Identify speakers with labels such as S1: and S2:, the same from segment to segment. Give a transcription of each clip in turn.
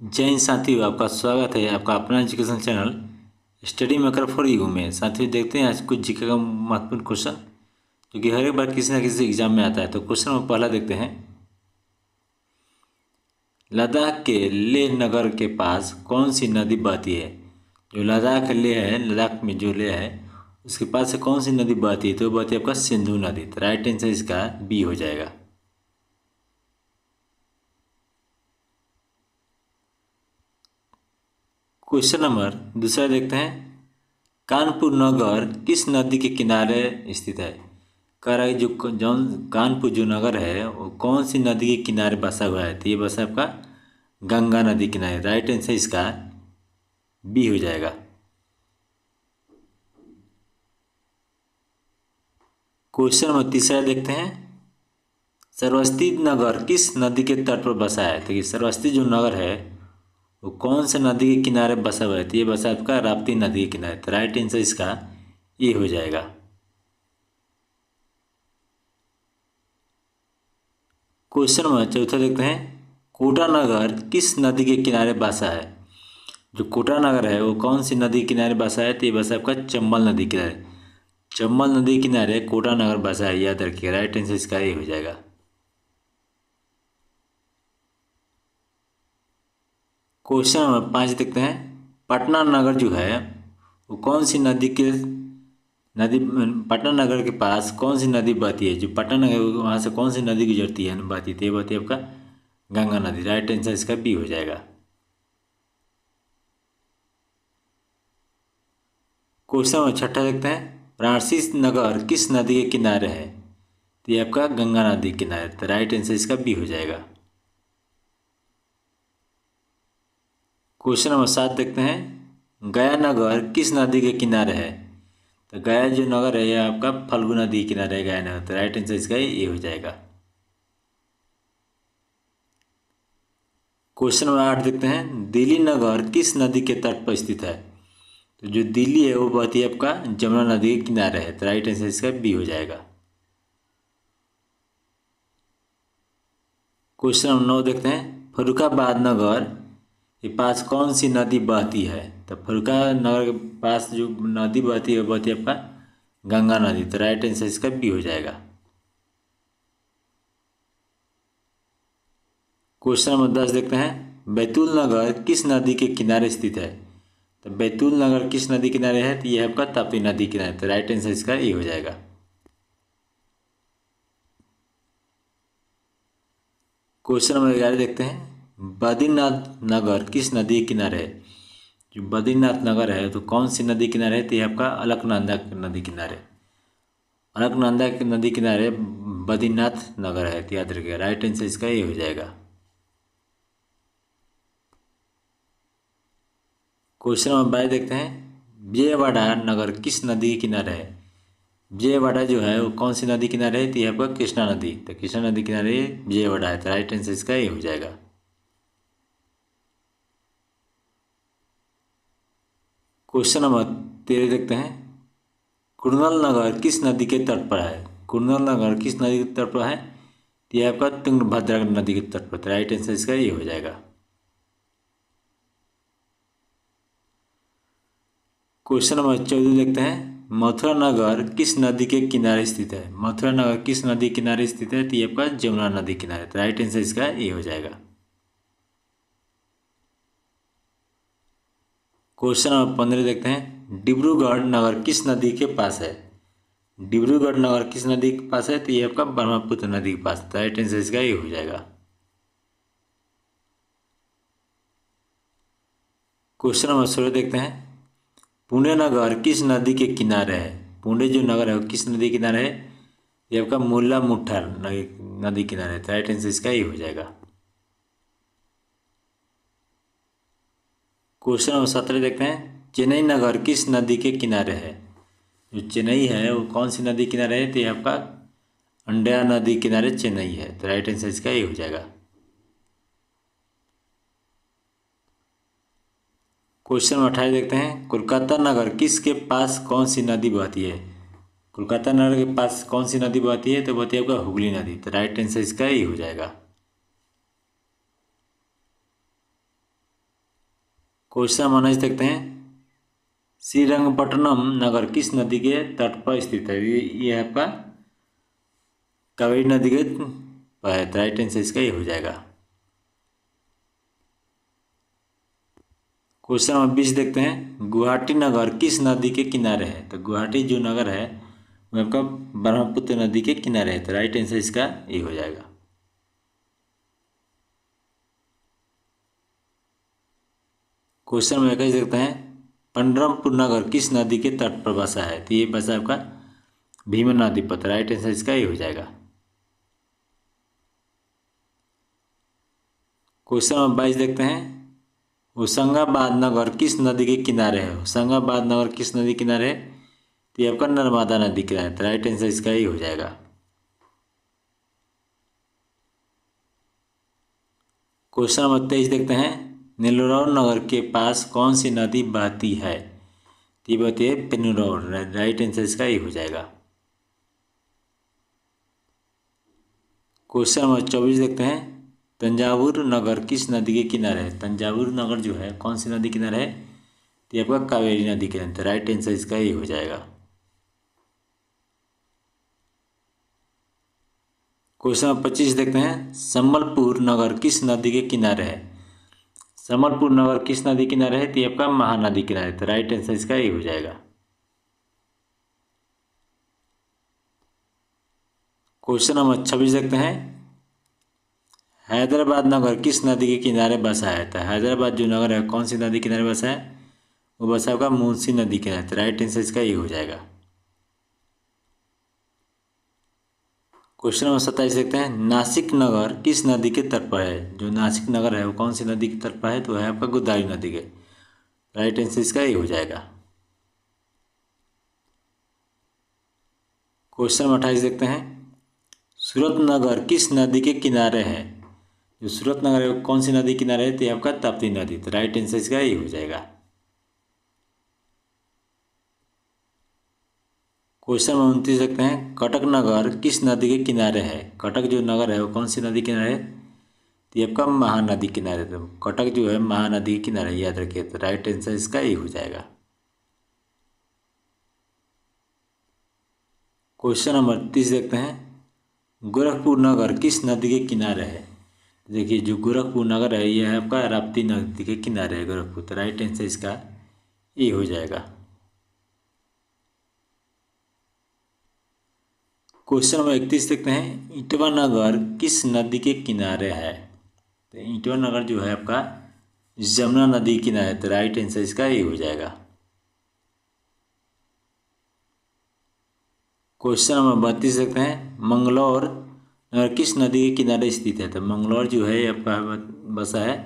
S1: जय हिंद साथियों, आपका स्वागत है आपका अपना education channel study maker for you में। साथियों, देखते हैं आज कुछ जीके का महत्वपूर्ण क्वेश्चन जो कि हर एक बार किसी न किसी एग्जाम में आता है। तो क्वेश्चन में पहला देखते हैं। लद्दाख के लेह नगर के पास कौन सी नदी बहती है? जो लद्दाख लेह है, लद्दाख में जो लेह है उसके पास से कौन सी नदी बहती है? तो बहती है आपका सिंधु नदी। तो राइट आंसर इसका बी हो जाएगा। क्वेश्चन नंबर दूसरा देखते हैं। कानपुर नगर किस नदी के किनारे स्थित है? कह रहा है जो जौन कानपुर जो नगर है वो कौन सी नदी के किनारे बसा हुआ है? तो ये बसा आपका गंगा नदी किनारे। राइट आंसर इसका बी हो जाएगा। क्वेश्चन नंबर तीसरा देखते हैं। सरस्वती नगर किस नदी के तट पर बसा है? तो ये सरस्वती जो नगर है वो कौन से नदी के किनारे बसा हुआ है? तो ये बसा आपका राप्ती नदी के किनारे। तो राइट आंसर इसका ये हो जाएगा। क्वेश्चन नंबर चौथा देखते हैं। कोटा नगर किस नदी के किनारे बसा है? जो कोटा नगर है वो कौन सी नदी के किनारे बसा है? तो ये बसा है आपका चंबल नदी के किनारे। चंबल नदी के किनारे कोटा नगर बसा है, याद रखिए। राइट आंसर इसका ये हो जाएगा। क्वेश्चन नंबर 5 देखते हैं। पटना नगर जो है वो कौन सी नदी के नदी पटना नगर के पास कौन सी नदी बहती है? जो पटना नगर वहाँ से कौन सी नदी गुजरती है बहती है? तो ये बहती है आपका गंगा नदी। राइट आंसर इसका बी हो जाएगा। क्वेश्चन नंबर छठा देखते हैं। वाराणसी नगर किस नदी के किनारे है? तो ये आपका गंगा नदी के किनारे। तो राइट आंसर इसका बी हो जाएगा। क्वेश्चन नंबर 7 देखते हैं। गया नगर किस नदी के किनारे है? तो गया जो नगर है यह आपका फल्गु नदी के किनारे है, गया नगर। तो राइट आंसर इसका ये हो जाएगा। क्वेश्चन नंबर 8 देखते हैं। दिल्ली नगर किस नदी के तट पर स्थित है? तो जो दिल्ली है वो बहुत ही आपका जमुना नदी के किनारे है। तो राइट आंसर इसका बी हो जाएगा। क्वेश्चन नंबर 9 देखते हैं। फर्रुखाबाद नगर के पास कौन सी नदी बहती है? तो फर्रुखाबाद नगर के पास जो नदी बहती है वो बहती है आपका गंगा नदी। तो राइट आंसर इसका बी हो जाएगा। क्वेश्चन नंबर 10 देखते हैं। बैतूल नगर किस नदी के किनारे स्थित है? तो बैतूल नगर किस नदी किनारे है? तो ये है आपका तापी नदी किनारे। तो राइट आंसर इसका ये हो जाएगा। क्वेश्चन नंबर 11 देखते हैं। बद्रीनाथ नगर किस नदी के किनारे है? जो बद्रीनाथ नगर है तो कौन सी नदी किनारे है? तो ये आपका अलकनंदा नदी किनारे। अलकनंदा की नदी किनारे बद्रीनाथ नगर है। तो याद रखिएगा। राइट आंसर इसका ये हो जाएगा। क्वेश्चन नंबर 22 देखते हैं। विजयवाड़ा नगर किस नदी के किनारे है? विजयवाड़ा जो है वो कौन सी नदी किनारे है? तो ये आपका कृष्णा नदी। तो कृष्णा नदी किनारे विजयवाड़ा है। तो राइट आंसर इसका ये हो जाएगा। क्वेश्चन नंबर 13 देखते हैं। कुर्नल नगर किस नदी के तट पर है? कुर्नल नगर किस नदी के तट पर है? तो ये आपका तुंगभद्रा नदी के तट पर। तो राइट आंसर इसका ये हो जाएगा। क्वेश्चन नंबर 14 देखते हैं। मथुरा नगर किस नदी के किनारे स्थित है? मथुरा नगर किस नदी के किनारे स्थित है? तो ये आपका जमुना नदी किनारे। तो राइट आंसर इसका ये हो जाएगा। क्वेश्चन नंबर 15 देखते हैं। डिब्रूगढ़ नगर किस नदी के पास है? डिब्रूगढ़ नगर किस नदी के पास है? तो ये आपका ब्रह्मपुत्र नदी के पास। तो राइट आंसर इसका ये हो जाएगा। क्वेश्चन नंबर 16 देखते हैं। पुणे नगर किस नदी के किनारे है? पुणे जो नगर है वो किस नदी के किनारे है? ये आपका मुल्ला मुट्ठर नदी किनारे है। तो राइट आंसर इसका ये हो जाएगा। क्वेश्चन नंबर 17 देखते हैं। चेन्नई नगर किस नदी के किनारे है? जो चेन्नई है वो कौन सी नदी किनारे है? तो ये आपका अंडया नदी किनारे चेन्नई है। तो राइट आंसर इसका ये हो जाएगा। क्वेश्चन नंबर 28 देखते हैं। कोलकाता नगर किसके पास कौन सी नदी बहती है? कोलकाता नगर के पास कौन सी नदी बहती है? तो बहती है आपका हुगली नदी। तो राइट आंसर इसका ये हो जाएगा। क्वेश्चन नंबर 19 देखते हैं, श्रीरंगपट्टनम नगर किस नदी के तट पर स्थित है? ये आपका कावेरी नदी के पर है, तो राइट आंसर इसका ये हो जाएगा। क्वेश्चन नंबर 20 देखते हैं, गुवाहाटी नगर किस नदी के किनारे है? तो गुवाहाटी जो नगर है वो आपका ब्रह्मपुत्र नदी के किनारे है, तो राइट आंसर इसका ये हो जाएगा। क्वेश्चन नंबर 21 देखते हैं, पंडरमपुर नगर किस नदी के तट पर बसा है? तो ये बसा आपका भीमा नदी पर, तो राइट आंसर इसका ये हो जाएगा। क्वेश्चन नंबर 22 देखते हैं, होशंगाबाद नगर किस नदी के किनारे है? होशंगाबाद नगर किस नदी के किनारे है? तो ये आपका नर्मदा नदी के किनारे, तो राइट आंसर इसका ही हो जाएगा। क्वेश्चन नंबर 23 देखते हैं, नेल्लौर नगर के पास कौन सी नदी बहती है? तो ये बहती है पेन्नूर, राइट आंसर इसका ही हो जाएगा। क्वेश्चन नंबर 24 देखते हैं, तंजावुर नगर किस नदी के किनारे है? तंजावुर नगर जो है कौन सी नदी किनारे है? तो ये आपका कावेरी नदी के किनारे, राइट आंसर इसका ही हो जाएगा। क्वेश्चन नंबर 25 देखते हैं, संबलपुर नगर किस नदी के किनारे है? संबलपुर नगर किस नदी किनारे है? तो ये आपका महानदी किनारे, तो राइट आंसर इसका ही हो जाएगा। क्वेश्चन नंबर 26 देखते हैं, हैदराबाद नगर किस नदी के किनारे बसा है? तो हैदराबाद जो नगर है कौन सी नदी किनारे बसा है? वो बसा होगा मूसी नदी किनारे, तो राइट आंसर इसका ये हो जाएगा। क्वेश्चन नंबर 27 देखते हैं, नासिक नगर किस नदी के तट पर है? जो नासिक नगर है वो कौन सी नदी के तट पर है? तो है आपका गोदावरी नदी के, राइट आंसर इसका ये हो जाएगा। क्वेश्चन नंबर 28 देखते हैं, सूरत नगर किस नदी के किनारे है? जो सूरत नगर है वो कौन सी नदी किनारे है? तो ये आपका ताप्ती नदी, तो राइट आंसर इसका ये हो जाएगा। क्वेश्चन नंबर 29 देखते हैं, कटक नगर किस नदी के किनारे है? कटक जो नगर है वो कौन सी नदी किनारे है? तो ये आपका महानदी किनारे, तो कटक जो है महानदी के किनारे, याद रखिए, तो राइट आंसर इसका ये हो जाएगा। क्वेश्चन नंबर 30 देखते हैं, गोरखपुर नगर किस नदी के किनारे है? देखिए जो गोरखपुर नगर है यह है आपका राप्ती नदी के किनारे है गोरखपुर, तो राइट आंसर इसका ये हो जाएगा। क्वेश्चन नंबर 31 देखते हैं, इटवा नगर किस नदी के किनारे है? तो इटवा नगर जो है आपका जमुना नदी के किनारे, तो राइट आंसर इसका ये हो जाएगा। क्वेश्चन नंबर 32 देखते हैं, मंगलौर नगर किस नदी के किनारे स्थित है? तो मंगलौर जो है आपका बसा है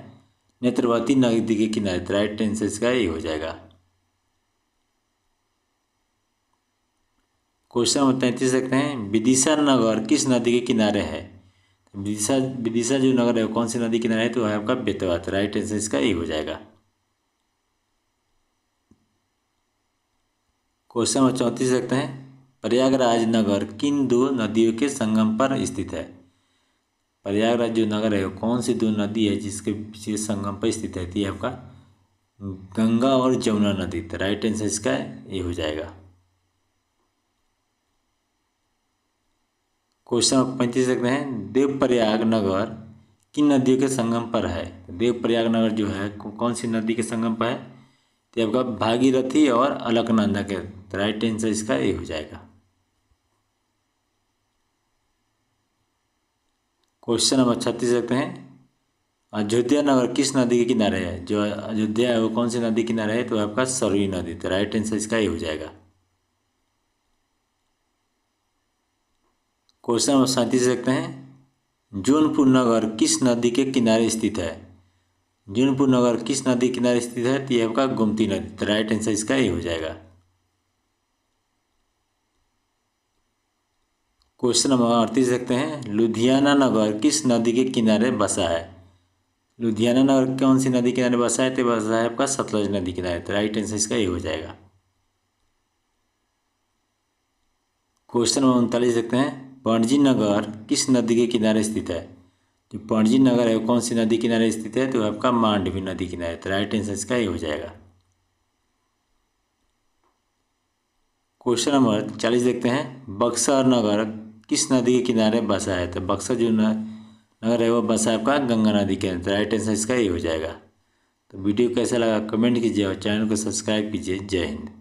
S1: नेत्रवती नदी के किनारे, तो राइट आंसर इसका ये हो जाएगा। क्वेश्चन नंबर 33 देखते हैं, विदिशा नगर किस नदी के किनारे है? विदिशा विदिशा जो नगर है कौन सी नदी किनारे है? तो है आपका बेतवा, तो राइट आंसर इसका ये हो जाएगा। क्वेश्चन नंबर 34 देखते हैं, प्रयागराज नगर किन दो नदियों के संगम पर स्थित है? प्रयागराज जो नगर है वो कौन सी दो नदी है जिसके संगम पर स्थित है? तो ये आपका गंगा और जमुना नदी, तो राइट आंसर इसका ये हो जाएगा। क्वेश्चन नंबर 35 देखते हैं, देवप्रयाग नगर किन नदियों के संगम पर है? देवप्रयाग नगर जो है कौन सी नदी के संगम पर है? तो आपका भागीरथी और अलकनंदा के, तो राइट आंसर इसका ये हो जाएगा। क्वेश्चन नंबर 36 देखते हैं, अयोध्या नगर किस नदी के किनारे है? जो अयोध्या है वो कौन सी नदी किनारे है? तो आपका सरयू नदी, तो राइट आंसर इसका ये हो जाएगा। क्वेश्चन नंबर 37 देखते हैं, जौनपुर नगर किस नदी के किनारे स्थित है? जौनपुर नगर किस नदी के किनारे स्थित है? तो ये आपका गोमती नदी, तो राइट आंसर इसका ये हो जाएगा। क्वेश्चन नंबर 38 देखते हैं, लुधियाना नगर किस नदी के किनारे बसा है? लुधियाना नगर कौन सी नदी किनारे बसा है? तो बसा है आपका सतलज नदी किनारे, तो राइट आंसर इसका ये हो जाएगा। क्वेश्चन नंबर 39 देखते हैं, पणजी नगर किस नदी के किनारे स्थित है? जो पणजी नगर है वो कौन सी नदी किनारे स्थित है, तो आपका मांडवी नदी किनारे। तो राइट आंसर इसका ये हो जाएगा। क्वेश्चन नंबर 40 देखते हैं। बक्सर नगर किस नदी के किनारे बसा है, तो बक्सर जो नगर है वो बसा है आपका गंगा नदी के अंदर। राइट आंसर इसका ये हो जाएगा। तो वीडियो कैसा लगा कमेंट कीजिए और चैनल को सब्सक्राइब कीजिए। जय हिंद।